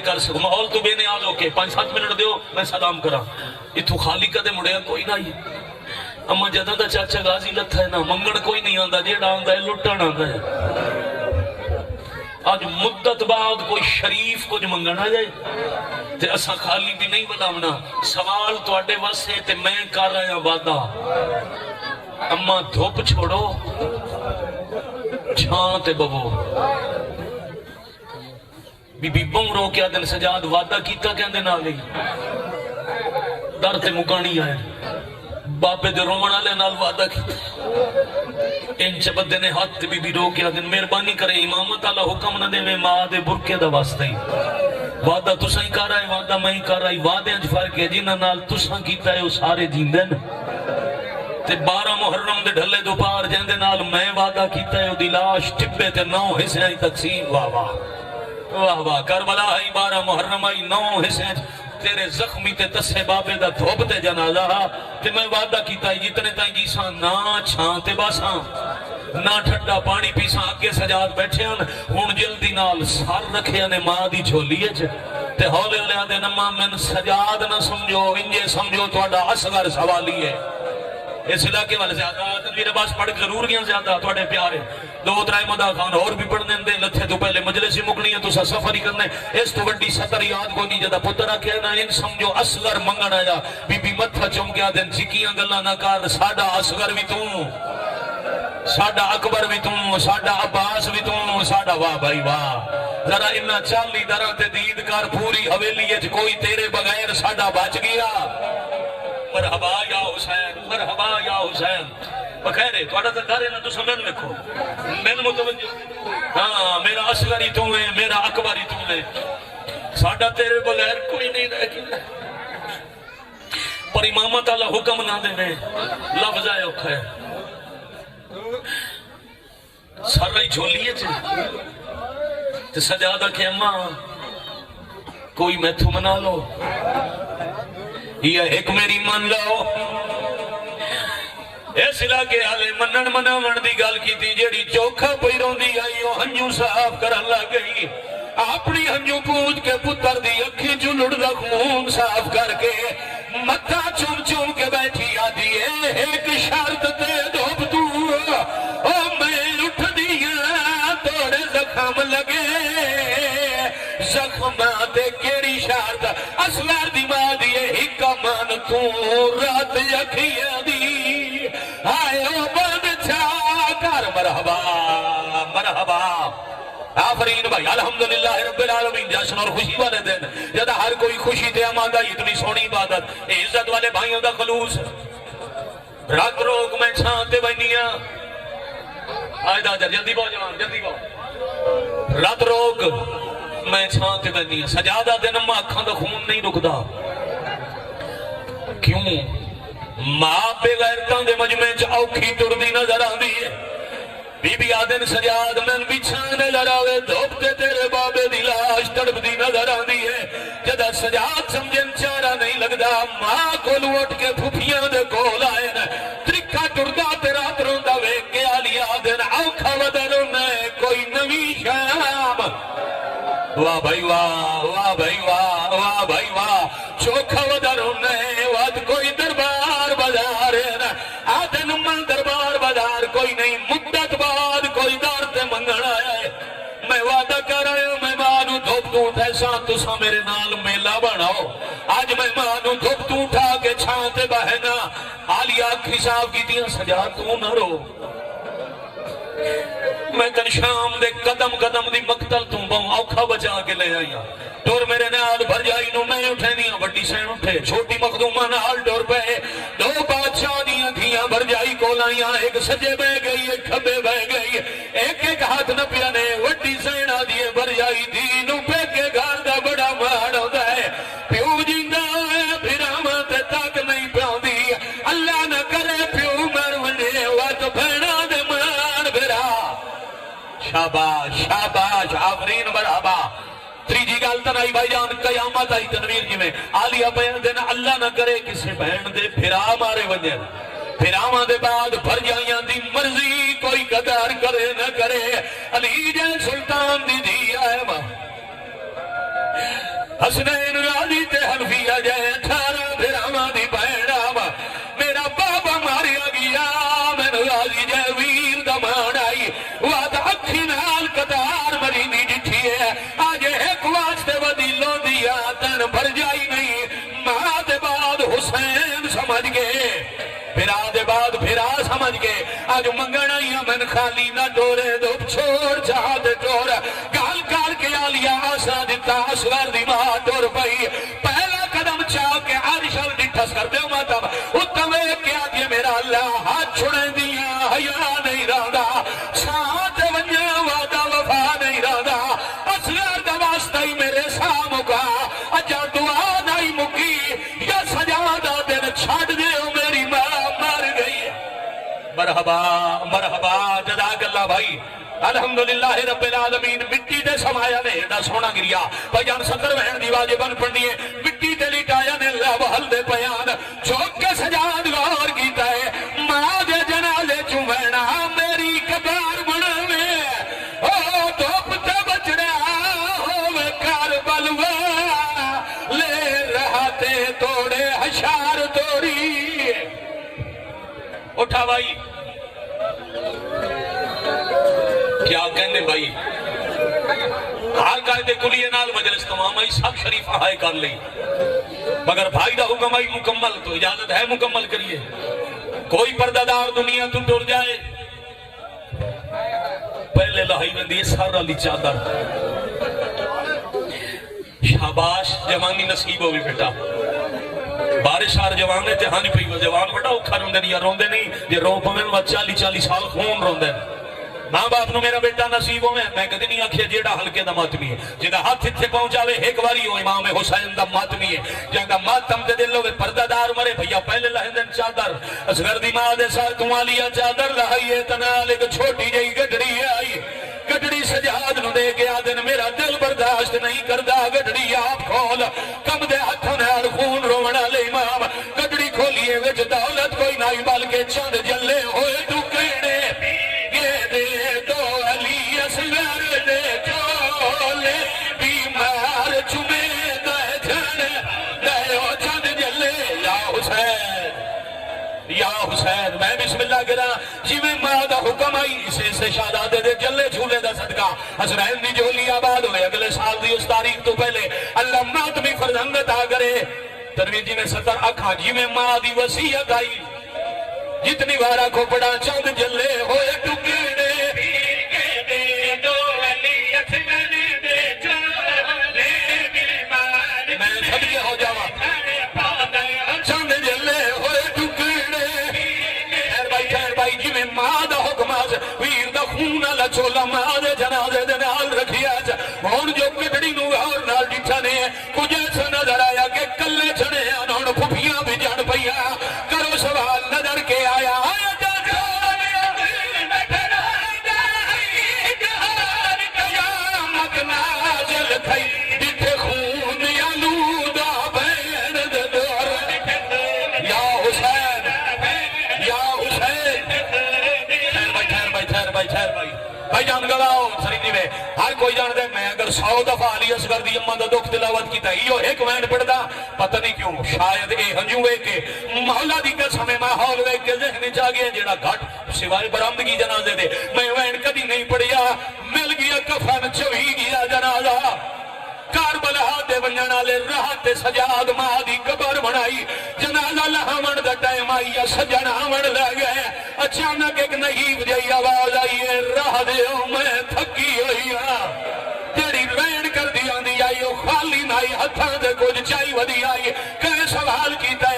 کر سکو ماحول تو بے نیاز ہو کے 5-7 منٹ دیو میں سلام کرا اتو خالی کدے مڑیا کوئی نہ ہی اما جدہ دا چاچا غازی لتھا ہے نا منگڑ کوئی نہیں آندا جیڑا آندا ہے لٹن آندا ہے آج مدت بعد کوئی شریف کچھ منگنا جائے تے اسا خالی بھی نہیں بلاونا سوال تواڈے واسطے تے میں کر رہا ہوں وعدہ اما دھوپ چھوڑو چھاں تے ببو بی بی بم رو کیا دن سجاد وعدہ کیتا کیا دن آگئی در تے مکانی آئے باپے دے رومن آلے نال وعدہ کیتا ان چبت دینے ہاتھ بی بی رو کیا دن مہربانی کرے امامت اللہ حکم نہ دے میں ماں دے برکے دا واسطہ ہی وعدہ تساں ہی کر رہا ہے وعدہ میں ہی کر رہا ہے وعدے انج فرق ہے جنہ نال تساں کیتا ہے وہ سارے جیندن تے 12 محرم دے ڈھلے دو پار جیندے نال میں وعدہ کیتا ہے وہ دلاش ٹبے تے 9 حصے آئی تقسیم واہ واہ واہ واہ کربلا آئی 12 محرم آئی 9 حصے تیرے زخمی تے تسے بابے دا دھوپ تے جنازہ تے میں وعدہ کیتا ہے جتنے تائیں جیساں نہ چھانتے باساں نہ ٹھٹا پانی پیساں آگے سجاد بیٹھے ہیں ہون جلدی نال سار رکھے نے ماں دی جھولیے تے ہولے لے آدھے نماں من سجاد نہ سمجھو انجے سمجھو تو اڈا اصغر سوالی ہے اس علاقے والے زیادہ تنویر عباس پڑھ ضرور گیا زیادہ تھوڑے پیارے 2-3 مدہ خان اور بھی پڑھنے دے لتھے تو پہلے مجلسی مکنی ہے تو سا سفر ہی کرنے اس تو وڈی سطر یاد کو نہیں جدہ پترہ کہنا ان سمجھو اصغر منگن آیا بی بی متھا چم گیا دن چکیاں گلہ نہ کار ساڑا اصغر بھی توں ساڑا اکبر بھی توں ساڑا عباس بھی توں ساڑا واہ بھائی واہ ذرا انہا چالی درات دید کار پوری حویلی ہے کوئی تیرے بغیر ساڑا بچ گیا مرحبا یا حسین مرحبا یا حسین بخیرے تو اڈا تکارے نا تو سمجھ لکھو میں متوجہ ہاں میرا اصغری تو ہے میرا اکبری تو ہے ساڑھا تیرے بغیر کوئی نہیں رہ گیا پر امامت اللہ حکم نہ دے میں لفظ آئے اکھا ہے سر رہی جھولیے چھے تو سجادہ کہ اممہ کوئی میں تو منا لو یہ ایک میری من لو اس علاقے آلے منن مناون دی گل کی تھی جیڑی چوکھا پیروں دی آئی ہنجو صاف کرن لگ گئی اپنی ہنجو پوچھ کے پتر دی اکھی جو لڑ خون صاف کر کے متھا چوم چوم کے بیٹھی آدھی ہے ایک شرط تے دھوپ تو او میں اٹھ دیا توڑے زخم لگے زخم دے کیڑی شرط اصغر دی ماں دیئے ہکا من تو رات یکھیا دی آئے او بند چھا کر مرحبا مرحبا آفرین بھائی الحمدللہ رب العالمین جشن اور خوشی والے دن جدہ ہر کوئی خوشی تے امادہ اتنی سونی عبادت عزت والے بھائیوں دا خلوص رات روگ میں چھانتے بنیاں آئے دا جلدی باؤ جوان جلدی باؤ رات روگ میں چھانتے بنیاں سجادہ دن اما اکھاں دا خون نہیں رکدا کیوں ماں پہ غیرتاں دے مجمع چاوکھی تردی نظر آن دی ہے بی بی آدن سجاد من بچھانے لڑاوے دھوپتے تیرے بابے دی لاش تڑپ دی نظر آن دی ہے جدہ سجاد سمجھن چارہ نہیں لگدا ماں کو لوٹ کے پھوپیاں دے کول آئے نا ترکھا ٹردہ تیرا ترندہ ویک کے آلی آدن آوکھا ودن میں کوئی نوی شام واہ بھائی واہ واہ بھائی واہ واہ بھائی واہ چوکھا ودن میں واد کوئی دربار بازار ہے نا آدن من دربار بازار کوئی نہیں مدت بعد کوئی دار تے منگن آیا ہے میں وعدہ کر رہا ہوں میں مانو دھوپ تو اٹھے ساتھ تو سا میرے نال میلہ بناؤ آج میں مانو دھوپ تو اٹھا کے چھانتے بہنا آلی آنکھ حساب کی دیا سجا تو نہ رو میں کن شام دے قدم قدم دی مقتل تم باؤں اوکھا بچا کے لے آئیا ٹور میرے نال بھر جائی نو میں اٹھے دیا بڑی سین اٹھے چھوٹی مخدومہ نال ٹور پہ دو بادشاہ دیا دھیاں بھر جائی کولائیاں ایک سجے بہ گئی ایک کھبے بہ گئی ایک ایک ہاتھ نہ پیانے وڈی سین آدھیے بھر جائی دینو پہ کے گھر دا بڑا مہاڑ ہوتا ہے پیو جیندہ ہے پھر آمد تک نہیں پیوں دی اللہ نہ کرے پیو مرمنے وات بھیڑا دے مان بھرا شاباش شاباش آفرین برابا تریجی گال تنائی بھائی جان قیامت آئی تنویر جی میں آلیہ بیان دینا اللہ نہ کرے کسے بہن دے پھرا مارے وجہ پھرا ماں دے بعد بھر جائیاں دی مرضی کوئی قدر کرے نہ کرے علی جے سلطان دی دی آئے ماں حسنین راضی تے حنفیہ جائے 18 بھراواں دی بہن آوا میرا بابا ماریا گیا میں راضی جائے ویر دا مان آئی وعد اکھی نال قطار مریدی ڈٹھی ہے آج ایک واسطے ودیلوں دیا تن بھر جائی نہیں ماں دے بعد حسین سمجھ گئے پھرا دے بعد پھرا سمجھ گئے آج منگنا یا من خالی نہ ڈورے دو چھوڑ جہاں دے ڈور گال کار کے آلیا آسا دیتا اسور دی ماں ڈور پئی پہلا قدم چاہ کے عارشل ڈٹھس کر دے ماتم اتمے کیا کہ میرا اللہ ہاتھ چھوڑے دیا حیاء نہیں رہا ساتھ ونیا وعدہ وفا نہیں رہا اسور دا واسطہ ہی میرے ساموں کا اجا دعا نہیں مکی یا سجادہ دن چھاڑ دے میری ماں مر گئی مرحبا مرحبا جزاک اللہ بھائی الحمدللہ رب العالمین مٹی دے سمایا نے ایڈا سونا گریا بھائی جان 70 بہن دی واجب بن پڑنی ہے مٹی دے لٹایا نے اللہ بحل دے پیان چوک کے سجاد غور کیتا ہے ماں دے جنالے چومینا میری قبار بناوے او دھوپ تے بچڑا ہووے کربل لے رہا تے توڑے حشار توڑی اٹھا بھائی کیا کہنے بھائی ہر قائد کلیے نال مجلس تمام آئی سب شریف آئے کر لی مگر بھائی دا حکم آئی مکمل تو اجازت ہے مکمل کریے کوئی پردادار دنیا تو ٹر جائے پہلے لائی بندی سر علی چادر شاباش جوانی نصیب ہوئی بیٹا بارش آر جوانے تے ہانی پئی جوان بڑا اوکھا روندے نہیں یا روندے نہیں یہ رو پمیں 40 سال خون روندے ماں باپ نو میرا بیٹا نصیبوں میں کدی نہیں آکھیا جیڑا ہلکے دا ماتمی ہے جیڑا ہاتھ اتھے پہنچاوے ایک واری ہو امام حسین دا ماتمی ہے جہاں ماتم دے دل ہوئے پردہ دار مرے بھیا پہلے لہندن چادر اصغر دی ماں دے ساتھ تمہاں لیا چادر لہائیے تنال ایک چھوٹی جائی گڈڑی آئی گڈڑی سجاد نو دے گیا دن میرا دل برداشت نہیں کردہ گڈڑی آپ کھول کم دے ہتھوں نال خون رونا لے امام گڈڑی کھولیے وچ دولت کوئی نہیں بلکہ چند جلے ہوئے ٹکڑے یہ دے دو علی اصغر دے چولے بیمار چمے دے جھن دے او چند جلے یا حسین میں بسم اللہ کرا جی میں ماں دا حکم آئی اسے سے شہدادے دے جلے جھولے دا صدقہ حسنین دی جولی آباد ہوئے اگلے سال دی اس تاریخ تو پہلے اللہ ماتمی فرزندت آ کرے تنویر جی نے 70 اکھاں جی میں ماں دی وسیعت آئی جتنی بارہ کو پڑا چند جلے ہوئے ٹکڑے دے دو علی اصغر دے چولے بیمار میں سب یہ ہو جاوا چند جلے ہوئے ٹکڑے خیر بھائی جی میں ماں دا حکم آج ویر دا خون آلا چولا ماں دے جنازے دے نال رکھی آج ہون جو کٹڑی نو اور نال ڈٹھا نے کچھ ایسا نظر آیا کہ کلے چھڑے آنون پھپیاں بھی جان پیا کرو سوال نظر کے آیا بھائی جان گواؤ سریدی میں ہر کوئی جان دے میں اگر 100 دفعہ علی اصغر دی اماں دا دکھ تلاوت کیتا ایو ایک وین پڑھدا پتہ نہیں کیوں شاید اے ہنجوے کے مولا دی قسم ماحول وے کے ذہن چ آ گیا جیڑا گھٹ سوائے برآمدگی جنازے دے میں وین کدی نہیں پڑھیا مل گیا کفن چوئی گیا جنازہ کربلا دے ونجن والے راہ تے سجاد ماں دی قبر بنائی جنازہ لہاون دا ٹائم آئی سجن آون لگ گئے اچانک ایک نحیب جئی آواز آئی ہے راہ دے میں تھکی ہوئی ہاں تیری وین کر دی آندی آئی خالی نائی ہتھاں دے کچھ چائی ودی آئی کہ سوال کیتا